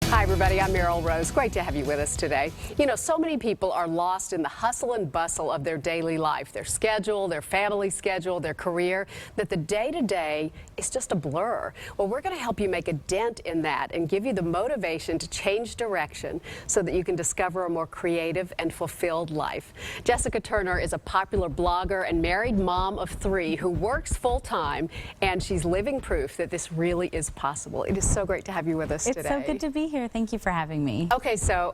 Hi, everybody. I'm Meryl Rose. Great to have you with us today. You know, so many people are lost in the hustle and bustle of their daily life, their schedule, their family schedule, their career, that the day-to-day is just a blur. Well, we're going to help you make a dent in that and give you the motivation to change direction so that you can discover a more creative and fulfilled life. Jessica Turner is a popular blogger and married mom of 3 who works full-time, and she's living proof that this really is possible. It is so great to have you with us today. It's so good to be here. Thank you for having me. Okay, so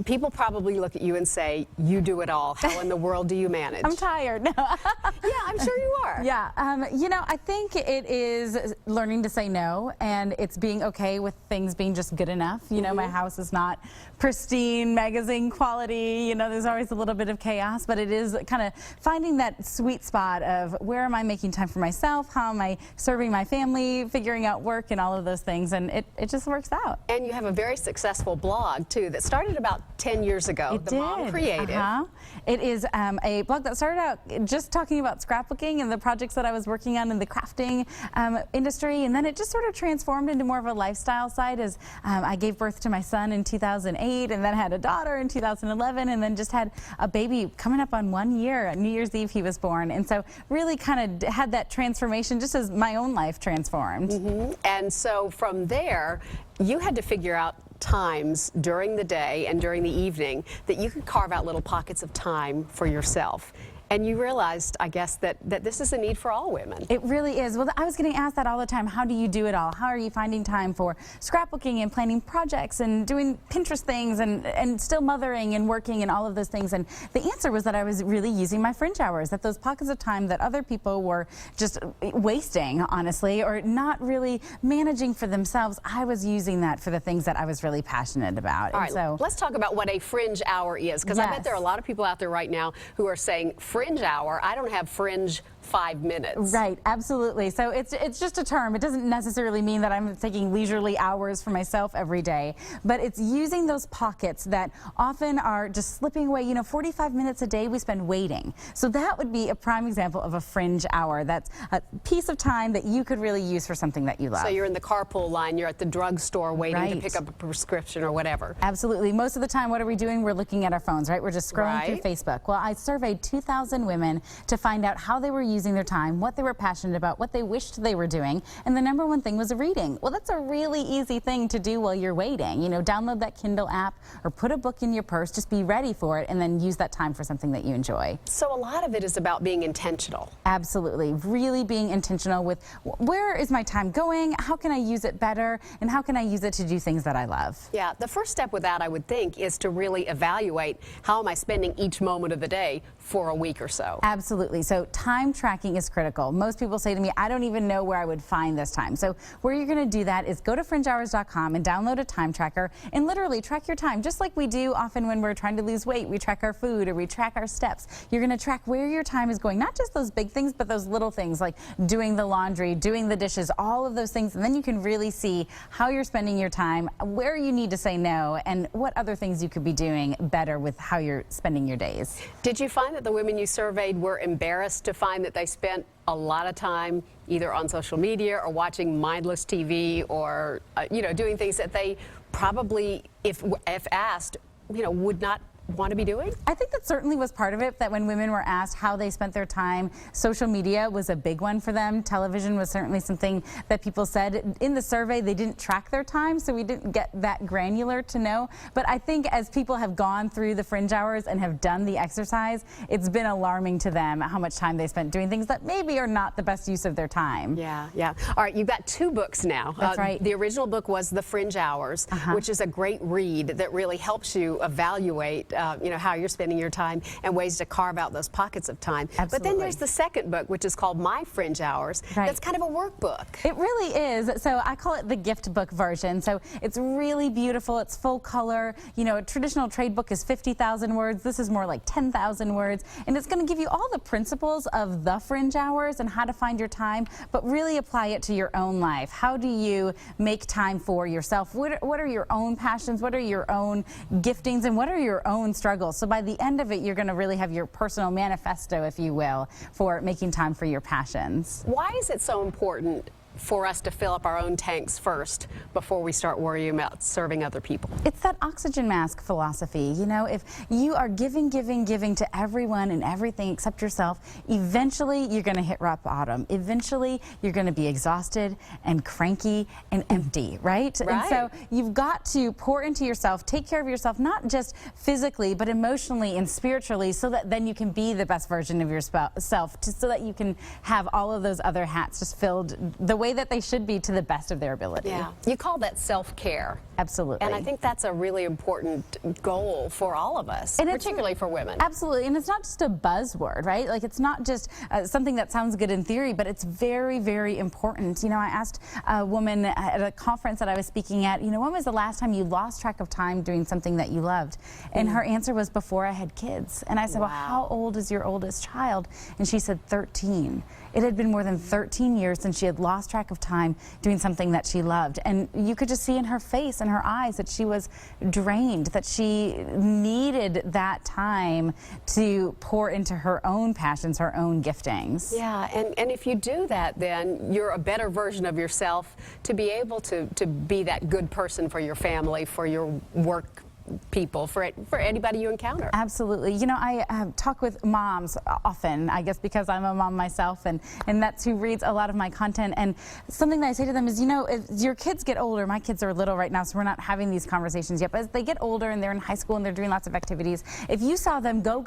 people probably look at you and say, you do it all. How in the world do you manage? I'm tired. No. Yeah, I'm sure you are. Yeah, you know, I think it is learning to say no, and it's being okay with things being just good enough. You know, my house is not pristine, magazine quality. You know, there's always a little bit of chaos, but it is kind of finding that sweet spot of where am I making time for myself, how am I serving my family, figuring out work and all of those things, and it just works out. And you have a very successful blog, too, that started about 10 years ago. It did. Mom Creative. It is a blog that started out just talking about scrapbooking and the projects that I was working on in the crafting industry, and then it just sort of transformed into more of a lifestyle side as I gave birth to my son in 2008, and then had a daughter in 2011, and then just had a baby coming up on 1 year. New Year's Eve he was born, and so really kind of had that transformation just as my own life transformed. And so from there, you had to figure out times during the day and during the evening that you could carve out little pockets of time for yourself. And you realized, I guess, that this is a need for all women. It really is. Well, I was getting asked that all the time. How do you do it all? How are you finding time for scrapbooking and planning projects and doing Pinterest things and still mothering and working and all of those things? And the answer was that I was really using my fringe hours, that those pockets of time that other people were just wasting, honestly, or not really managing for themselves, I was using that for the things that I was really passionate about. All right, so let's talk about what a fringe hour is, because I bet there are a lot of people out there right now who are saying, fringe hour, I don't have fringe 5 minutes. Right, absolutely. So it's just a term. It doesn't necessarily mean that I'm taking leisurely hours for myself every day, but it's using those pockets that often are just slipping away. You know, 45 minutes a day we spend waiting. So that would be a prime example of a fringe hour. That's a piece of time that you could really use for something that you love. So you're in the carpool line, you're at the drugstore waiting to pick up a prescription or whatever. Absolutely. Most of the time, what are we doing? We're looking at our phones, right? We're just scrolling through Facebook. Well, I surveyed 2,000 women to find out how they were using their time, what they were passionate about, what they wished they were doing, and the #1 thing was reading. Well, that's a really easy thing to do while you're waiting. You know, download that Kindle app or put a book in your purse, just be ready for it, and then use that time for something that you enjoy. So a lot of it is about being intentional. Absolutely. Really being intentional with where is my time going, how can I use it better, and how can I use it to do things that I love. Yeah, the first step with that, I would think, is to really evaluate how am I spending each moment of the day for a week or so. Absolutely. So time tracking is critical. Most people say to me, I don't even know where I would find this time. So where you're going to do that is go to fringehours.com and download a time tracker and literally track your time, just like we do often when we're trying to lose weight. We track our food or we track our steps. You're going to track where your time is going, not just those big things, but those little things like doing the laundry, doing the dishes, all of those things. And then you can really see how you're spending your time, where you need to say no, and what other things you could be doing better with how you're spending your days. Did you find that the women you surveyed were embarrassed to find that they spent a lot of time either on social media or watching mindless TV or, you know, doing things that they probably, if asked, you know, would not want to be doing? I think that certainly was part of it, that when women were asked how they spent their time, social media was a big one for them. Television was certainly something that people said. In the survey, they didn't track their time, so we didn't get that granular to know. But I think as people have gone through the fringe hours and have done the exercise, it's been alarming to them how much time they spent doing things that maybe are not the best use of their time. Yeah, yeah. All right, you've got 2 books now. That's right. The original book was The Fringe Hours, which is a great read that really helps you evaluate you know, how you're spending your time and ways to carve out those pockets of time. Absolutely. But then there's the second book, which is called My Fringe Hours. That's kind of a workbook. It really is. So I call it the gift book version. So it's really beautiful. It's full color. You know, a traditional trade book is 50,000 words. This is more like 10,000 words. And it's going to give you all the principles of the fringe hours and how to find your time, but really apply it to your own life. How do you make time for yourself? What are your own passions? What are your own giftings? And what are your own struggles? So by the end of it, you're going to really have your personal manifesto, if you will, for making time for your passions. Why is it so important for us to fill up our own tanks first before we start worrying about serving other people. It's that oxygen mask philosophy. You know, if you are giving to everyone and everything except yourself, eventually you're going to hit rock bottom. Eventually you're going to be exhausted and cranky and empty, right? And so you've got to pour into yourself, take care of yourself, not just physically, but emotionally and spiritually, so that then you can be the best version of yourself, so that you can have all of those other hats just filled the way that they should be to the best of their ability. Yeah, you call that self-care. Absolutely. And I think that's a really important goal for all of us, and particularly for women. Absolutely, and it's not just a buzzword, right? Like, it's not just something that sounds good in theory, but it's very, very important. You know, I asked a woman at a conference that I was speaking at, you know, when was the last time you lost track of time doing something that you loved? And her answer was, before I had kids. And I said, well, how old is your oldest child? And she said 13. It had been more than 13 years since she had lost track of time doing something that she loved. And you could just see in her face and her eyes that she was drained, that she needed that time to pour into her own passions, her own giftings. Yeah, and if you do that, then you're a better version of yourself to be able to be that good person for your family, for your work people, for anybody you encounter. Absolutely. You know, I talk with moms often, I guess because I'm a mom myself, and that's who reads a lot of my content. And something that I say to them is, you know, as your kids get older, my kids are little right now, so we're not having these conversations yet, but as they get older and they're in high school and they're doing lots of activities, if you saw them go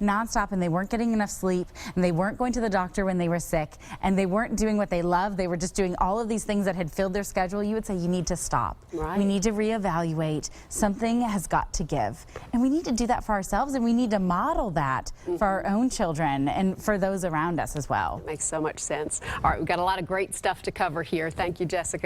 nonstop and they weren't getting enough sleep and they weren't going to the doctor when they were sick and they weren't doing what they loved, they were just doing all of these things that had filled their schedule, you would say, you need to stop. Right. We need to reevaluate. Something has got to give, and we need to do that for ourselves, and we need to model that for our own children and for those around us as well. It makes so much sense. All right, we've got a lot of great stuff to cover here. Thank you, Jessica.